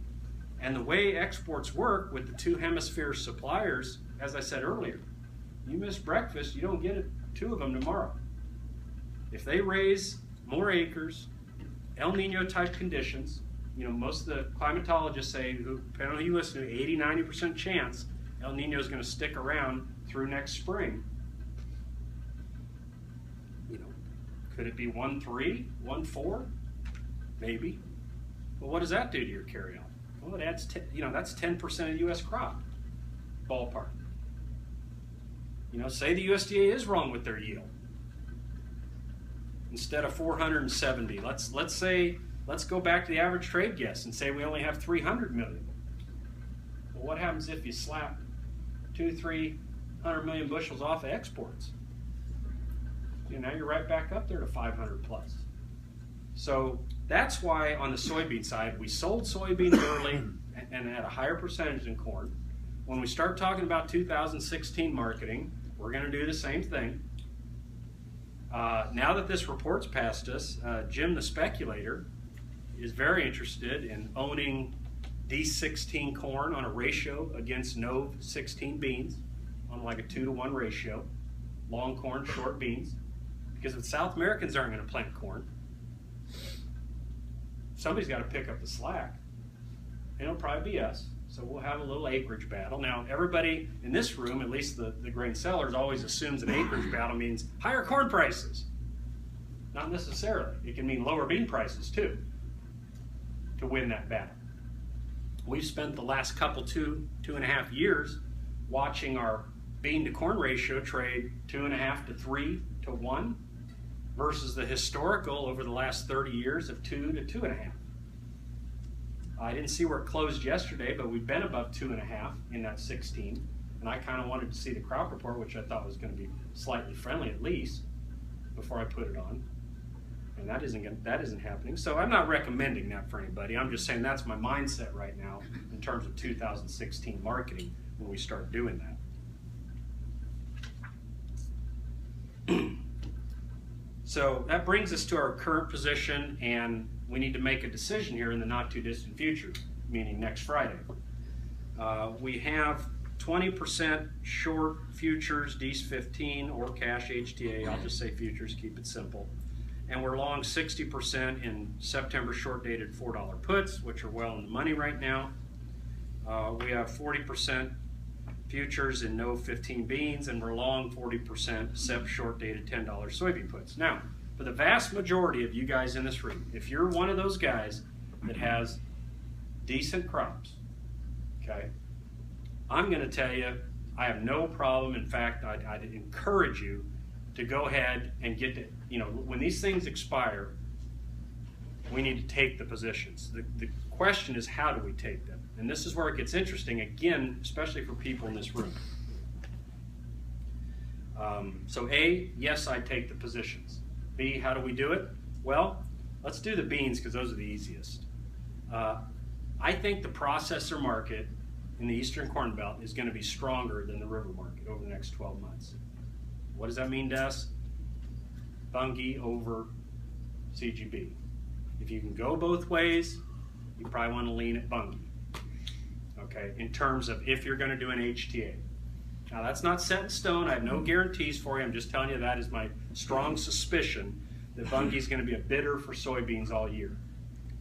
[SPEAKER 2] And the way exports work with the 2 hemisphere suppliers, as I said earlier, you miss breakfast, you don't get it, 2 of them tomorrow. If they raise more acres, El Nino type conditions, most of the climatologists say, depending on who you listen to, 80-90% chance El Nino is going to stick around through next spring. Could it be 1.3, 1.4? Maybe. Well, what does that do to your carryout? Well, it adds, that's 10% of the U.S. crop, ballpark. Say the USDA is wrong with their yield. Instead of 470, let's go back to the average trade guess and say we only have 300 million. Well, what happens if you slap 200-300 million bushels off of exports? Now you're right back up there to 500 plus. So that's why on the soybean side, we sold soybeans early and at a higher percentage than corn. When we start talking about 2016 marketing, we're going to do the same thing. Now that this report's passed us, Jim the speculator is very interested in owning D16 corn on a ratio against Nov 16 beans on like a 2-to-1 ratio. Long corn, short beans. Because the South Americans aren't going to plant corn. Somebody's got to pick up the slack. And it'll probably be us. So we'll have a little acreage battle. Now, everybody in this room, at least the grain sellers, always assumes an acreage battle means higher corn prices. Not necessarily. It can mean lower bean prices too, to win that battle. We've spent the last couple, 2.5 years watching our bean to corn ratio trade 2.5 to 3 to 1 versus the historical over the last 30 years of 2 to 2.5. I didn't see where it closed yesterday, but we've been above 2.5 in that 16. And I kind of wanted to see the crop report, which I thought was going to be slightly friendly at least, before I put it on. And that isn't happening. So I'm not recommending that for anybody. I'm just saying that's my mindset right now in terms of 2016 marketing when we start doing that. So that brings us to our current position, and we need to make a decision here in the not too distant future, meaning next Friday. We have 20% short futures, DEES 15, or cash HTA. I'll just say futures, keep it simple. And we're long 60% in September short dated $4 puts, which are well in the money right now. We have 40% futures in Nov 15 beans, and we're long 40% SEP short dated $10 soybean puts. Now, for the vast majority of you guys in this room, if you're one of those guys that has decent crops, okay, I'm going to tell you, I have no problem. In fact, I'd encourage you to go ahead and get to, when these things expire, we need to take the positions. The question is, how do we take them? And this is where it gets interesting, again, especially for people in this room. So A, yes, I take the positions. B, how do we do it? Well, let's do the beans because those are the easiest. I think the processor market in the Eastern Corn Belt is going to be stronger than the river market over the next 12 months. What does that mean to us? Bunge over CGB. If you can go both ways, you probably want to lean at Bunge. Okay, in terms of if you're going to do an HTA. Now that's not set in stone. I have no guarantees for you. I'm just telling you that is my strong suspicion that Bunge is going to be a bidder for soybeans all year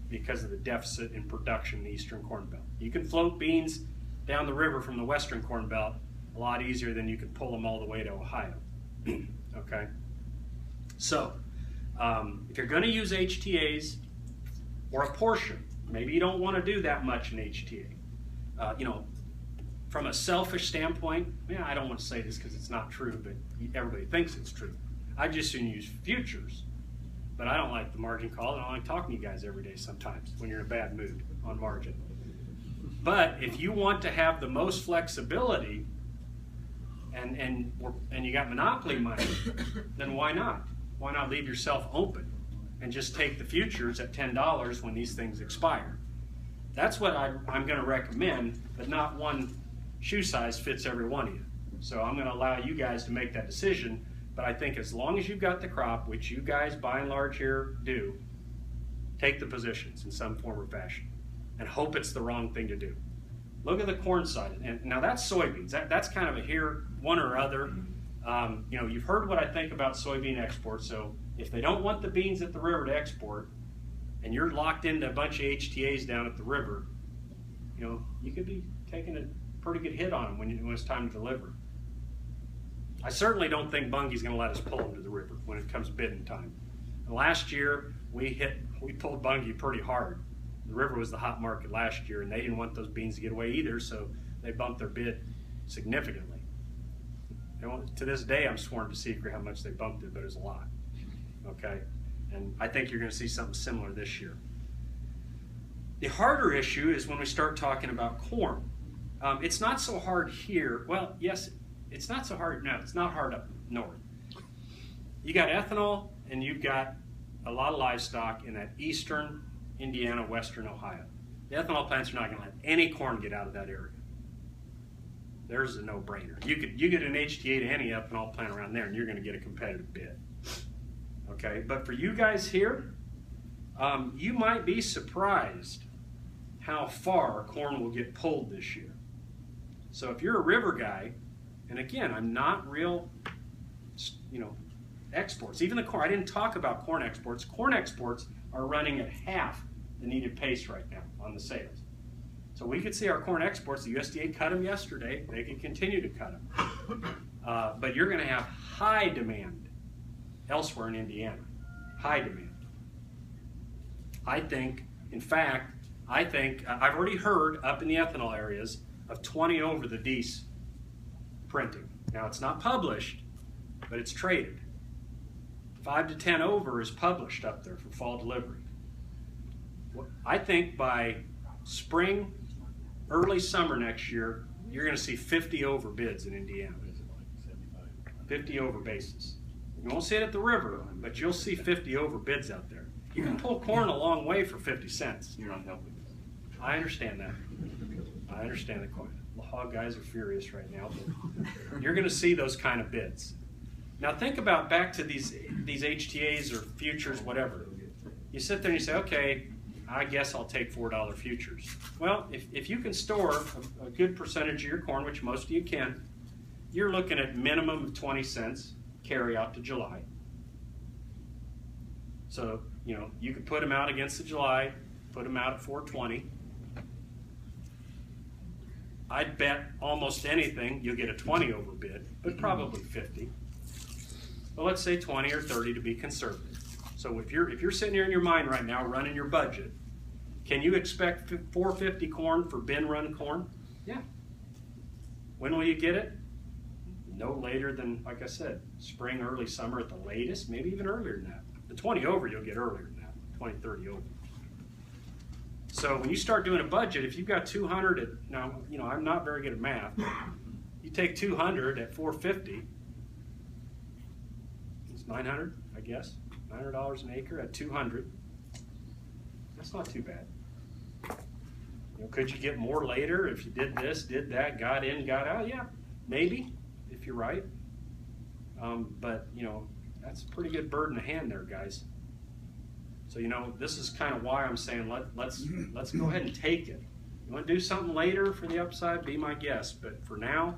[SPEAKER 2] because of the deficit in production in the Eastern Corn Belt. You can float beans down the river from the Western Corn Belt a lot easier than you can pull them all the way to Ohio. Okay, so if you're going to use HTAs or a portion, maybe you don't want to do that much in HTA. From a selfish standpoint, I don't want to say this because it's not true, but everybody thinks it's true. I just soon use futures, but I don't like the margin call. I don't like talking to you guys every day sometimes when you're in a bad mood on margin. But if you want to have the most flexibility and you got monopoly money, then why not? Why not leave yourself open and just take the futures at $10 when these things expire? That's what I'm going to recommend, but not one shoe size fits every one of you. So I'm going to allow you guys to make that decision, but I think as long as you've got the crop, which you guys by and large here do, take the positions in some form or fashion and hope it's the wrong thing to do. Look at the corn side, and now that's soybeans. That's kind of a here, one or other. You've heard what I think about soybean export, so if they don't want the beans at the river to export, and you're locked into a bunch of HTAs down at the river, you could be taking a pretty good hit on them when it's time to deliver. I certainly don't think Bunge's going to let us pull them to the river when it comes bidding time. And last year, we pulled Bunge pretty hard. The river was the hot market last year, and they didn't want those beans to get away either, so they bumped their bid significantly. To this day, I'm sworn to secret how much they bumped it, but it's a lot. Okay? And I think you're going to see something similar this year. The harder issue is when we start talking about corn. It's not so hard here. Well, yes, it's not so hard. No, it's not hard up north. You got ethanol, and you've got a lot of livestock in that eastern Indiana, western Ohio. The ethanol plants are not going to let any corn get out of that area. There's a no-brainer. You get an HTA to any ethanol plant around there, and you're going to get a competitive bid. Okay, but for you guys here, you might be surprised how far corn will get pulled this year. So if you're a river guy, and again, I'm not real, exports. Even the corn, I didn't talk about corn exports. Corn exports are running at half the needed pace right now on the sales. So we could see our corn exports, the USDA cut them yesterday, they can continue to cut them. But you're going to have high demand elsewhere in Indiana, high demand. I think, in fact, I've already heard up in the ethanol areas of 20 over the DEES printing. Now it's not published, but it's traded. 5 to 10 over is published up there for fall delivery. I think by spring, early summer next year, you're going to see 50 over bids in Indiana. 50 over basis. You won't see it at the river, but you'll see 50 over bids out there. You can pull corn a long way for 50 cents.
[SPEAKER 3] You're not helping.
[SPEAKER 2] I understand that. I understand the coin. The hog guys are furious right now, but you're going to see those kind of bids. Now think about back to these HTAs or futures, whatever. You sit there and you say, okay, I guess I'll take $4 futures. Well, if you can store a good percentage of your corn, which most of you can, you're looking at minimum of 20 cents carry out to July. So, you could put them out against the July, put them out at 420. I'd bet almost anything you'll get a 20 over bid, but probably 50. But let's say 20 or 30 to be conservative. So if you're sitting here in your mind right now running your budget, can you expect 450 corn for bin run corn? Yeah. When will you get it? No later than, like I said, spring, early summer at the latest, maybe even earlier than that. The 20 over you'll get earlier than that, 20, 30 over. So when you start doing a budget, if you've got 200 now, I'm not very good at math. You take 200 at 450, it's 900, I guess. $900 an acre at 200. That's not too bad. Could you get more later if you did this, did that, got in, got out? Yeah, maybe, if you're right. But that's a pretty good bird in the hand there, guys. So this is kind of why I'm saying let's go ahead and take it. You want to do something later for the upside? Be my guest. But for now,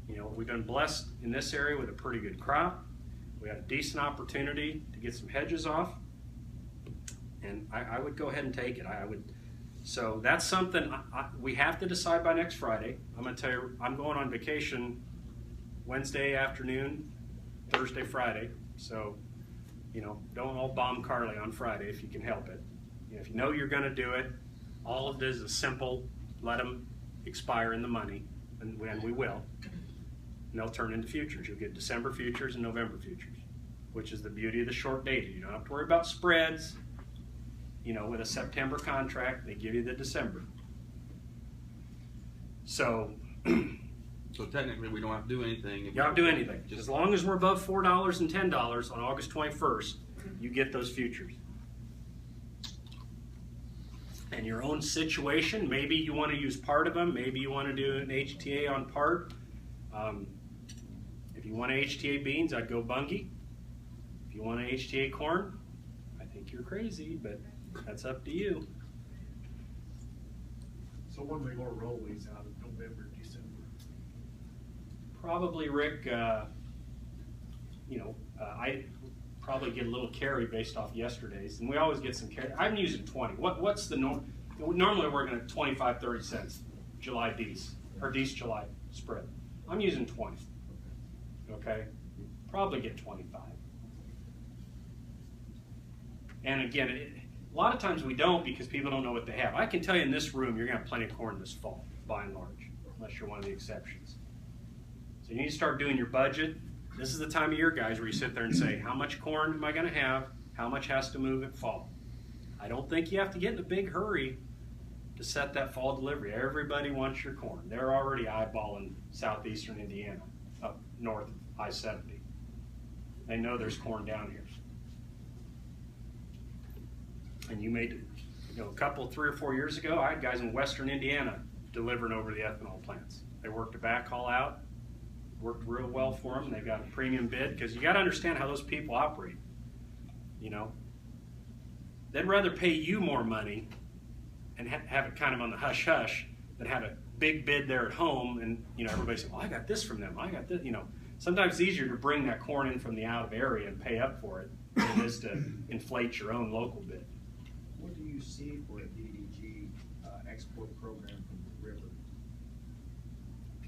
[SPEAKER 2] we've been blessed in this area with a pretty good crop. We had a decent opportunity to get some hedges off, and I would go ahead and take it. I would. So that's something we have to decide by next Friday. I'm going to tell you, I'm going on vacation Wednesday afternoon, Thursday, Friday. So, don't all bomb Carly on Friday if you can help it. If you know you're going to do it, all of it is a simple, let them expire in the money, and we will. And they'll turn into futures. You'll get December futures and November futures, which is the beauty of the short dated. You don't have to worry about spreads. With a September contract, they give you the December. So
[SPEAKER 3] technically, we don't have to do anything.
[SPEAKER 2] you don't have to do anything. As long as we're above $4 and $10 on August 21st, you get those futures. And your own situation, maybe you want to use part of them. Maybe you want to do an HTA on part. If you want HTA beans, I'd go Bunge. If you want an HTA corn, I think you're crazy, but that's up to you.
[SPEAKER 6] So when we gonna roll these out of November, December?
[SPEAKER 2] Probably, Rick, I probably get a little carry based off yesterday's, and we always get some carry. I'm using 20. What's the norm? Normally we're going to 25, 30 cents July DEES, or DEES July spread. I'm using 20. Okay? Probably get 25. And again, a lot of times we don't because people don't know what they have. I can tell you in this room, you're going to have plenty of corn this fall, by and large, unless you're one of the exceptions. So you need to start doing your budget. This is the time of year, guys, where you sit there and say, how much corn am I going to have? How much has to move at fall? I don't think you have to get in a big hurry to set that fall delivery. Everybody wants your corn. They're already eyeballing southeastern Indiana, up north of I-70. They know there's corn down here. And you made, a couple, 3 or 4 years ago, I had guys in western Indiana delivering over the ethanol plants. They worked a backhaul out, worked real well for them. They got a premium bid because you got to understand how those people operate. They'd rather pay you more money and have it kind of on the hush hush than have a big bid there at home and, you know, everybody says, well, I got this from them, I got this, you know. Sometimes it's easier to bring that corn in from the out of area and pay up for it than it is to inflate your own local bid.
[SPEAKER 6] What do you see for a DDG export program from the river?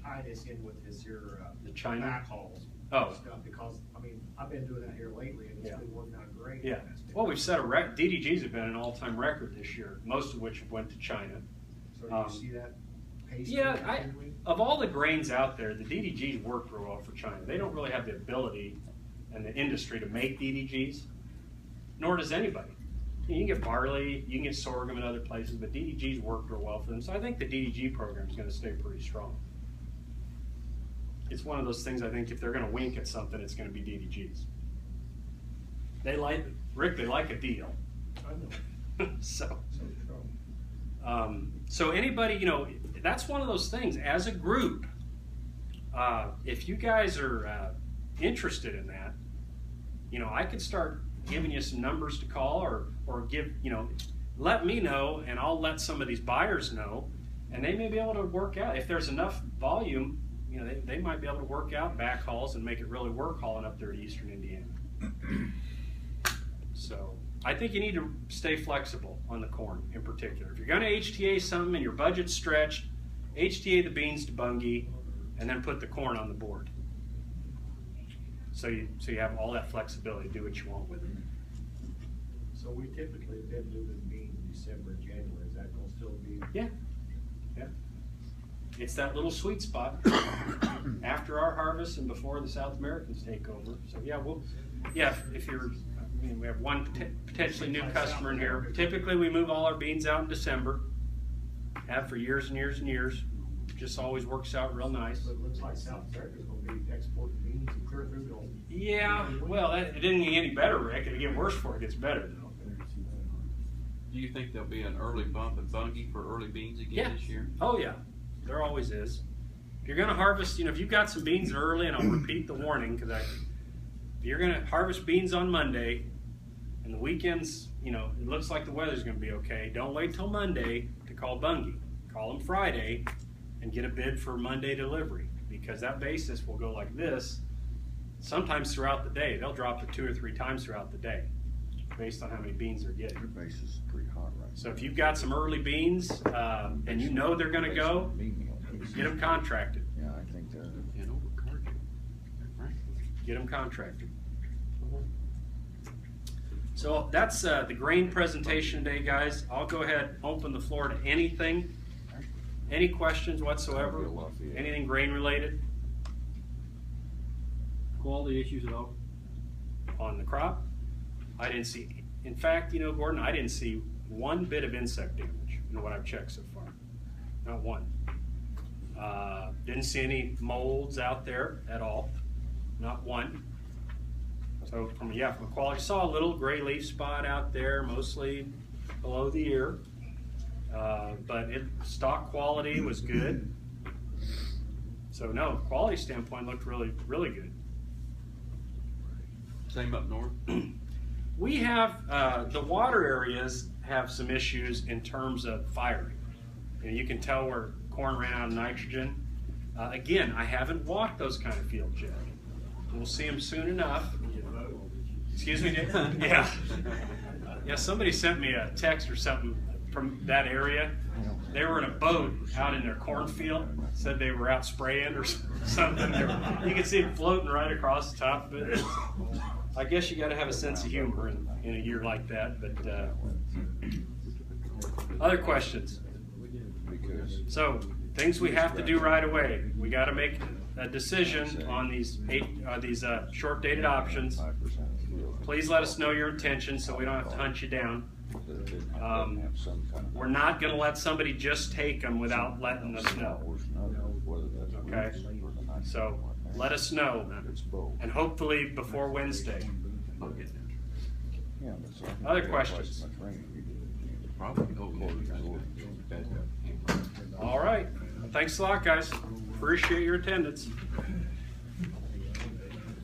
[SPEAKER 6] Tie this in with your
[SPEAKER 2] The China?
[SPEAKER 6] backhauls.
[SPEAKER 2] Oh.
[SPEAKER 6] Stuff, because, I mean, I've been doing that here lately and it's
[SPEAKER 2] Yeah.
[SPEAKER 6] been working out great.
[SPEAKER 2] Yeah, well, we've set a DDGs have been an all-time record this year, most of which went to China.
[SPEAKER 6] So do you see that pace?
[SPEAKER 2] Yeah,
[SPEAKER 6] continuing?
[SPEAKER 2] of all the grains out there, the DDGs work real well for China. They don't really have the ability and the industry to make DDGs, nor does anybody. You can get barley, you can get sorghum in other places, but DDGs work real well for them. So I think the DDG program is going to stay pretty strong. It's one of those things, I think, if they're going to wink at something, it's going to be DDGs. They like, Rick, they like a deal.
[SPEAKER 6] I know.
[SPEAKER 2] So.
[SPEAKER 6] So true.
[SPEAKER 2] So anybody, you know, that's one of those things. As a group, if you guys are interested in that, you know, I could start giving you some numbers to call, or give, you know, let me know, and I'll let some of these buyers know, and they may be able to work out if there's enough volume. You know, they might be able to work out backhauls and make it really work hauling up there to Eastern Indiana. So I think you need to stay flexible on the corn in particular. If you're going to HTA something and your budget's stretched, HTA the beans to Bunge, and then put the corn on the board. So you have all that flexibility to do what you want with it.
[SPEAKER 6] So we typically have been moving beans in December and January. Is that gonna still be?
[SPEAKER 2] Yeah, yeah. It's that little sweet spot after our harvest and before the South Americans take over. So yeah, if you're, I mean, we have one potentially new customer in here. Typically, we move all our beans out in December. Have for years and years and years. Just always works out real nice.
[SPEAKER 6] But it looks like South America's gonna be exporting beans and clear through the.
[SPEAKER 2] Yeah, well, it didn't get any better, Rick. It'll get worse before it gets better, though.
[SPEAKER 3] Do you think there'll be an early bump at Bunge for early beans again
[SPEAKER 2] Yeah.
[SPEAKER 3] this year?
[SPEAKER 2] Oh, yeah. There always is. If you're going to harvest, you know, if you've got some beans early, and I'll repeat the warning, because if you're going to harvest beans on Monday, and the weekends, you know, it looks like the weather's going to be okay, don't wait till Monday to call Bunge. Call them Friday and get a bid for Monday delivery, because that basis will go like this. Sometimes throughout the day, they'll drop it 2 or 3 times throughout the day, based on how many beans they're getting.
[SPEAKER 4] Your base is pretty hot right
[SPEAKER 2] So if you've got some early beans, and you know they're going to go, get them contracted.
[SPEAKER 4] Yeah, I think they're.
[SPEAKER 3] And overcharge it.
[SPEAKER 2] Get them contracted. So that's the grain presentation today, guys. I'll go ahead and open the floor to anything. Any questions whatsoever? Anything grain related
[SPEAKER 1] Quality issues at all?
[SPEAKER 2] on the crop? I didn't see. In fact, you know, Gordon, I didn't see one bit of insect damage in what I've checked so far. Not one. Didn't see any molds out there at all. Not one. So from a quality, saw a little gray leaf spot out there, mostly below the ear. But stock quality was good. So no, quality standpoint looked really, really good.
[SPEAKER 3] Same up north?
[SPEAKER 2] We have, the water areas have some issues in terms of firing. You can tell where corn ran out of nitrogen. Again, I haven't walked those kind of fields yet. We'll see them soon enough. Excuse me, Dave? Yeah. Yeah, somebody sent me a text or something from that area. They were in a boat out in their cornfield, said they were out spraying or something. You can see it floating right across the top of it. I guess you got to have a sense of humor in a year like that. But other questions? So things we have to do right away. We got to make a decision on these short-dated options. Please let us know your intentions so we don't have to hunt you down. We're not going to let somebody just take them without letting us know. Okay? So let us know, and hopefully before Wednesday. Other questions?
[SPEAKER 3] Probably.
[SPEAKER 2] All right. Thanks a lot, guys. Appreciate your attendance.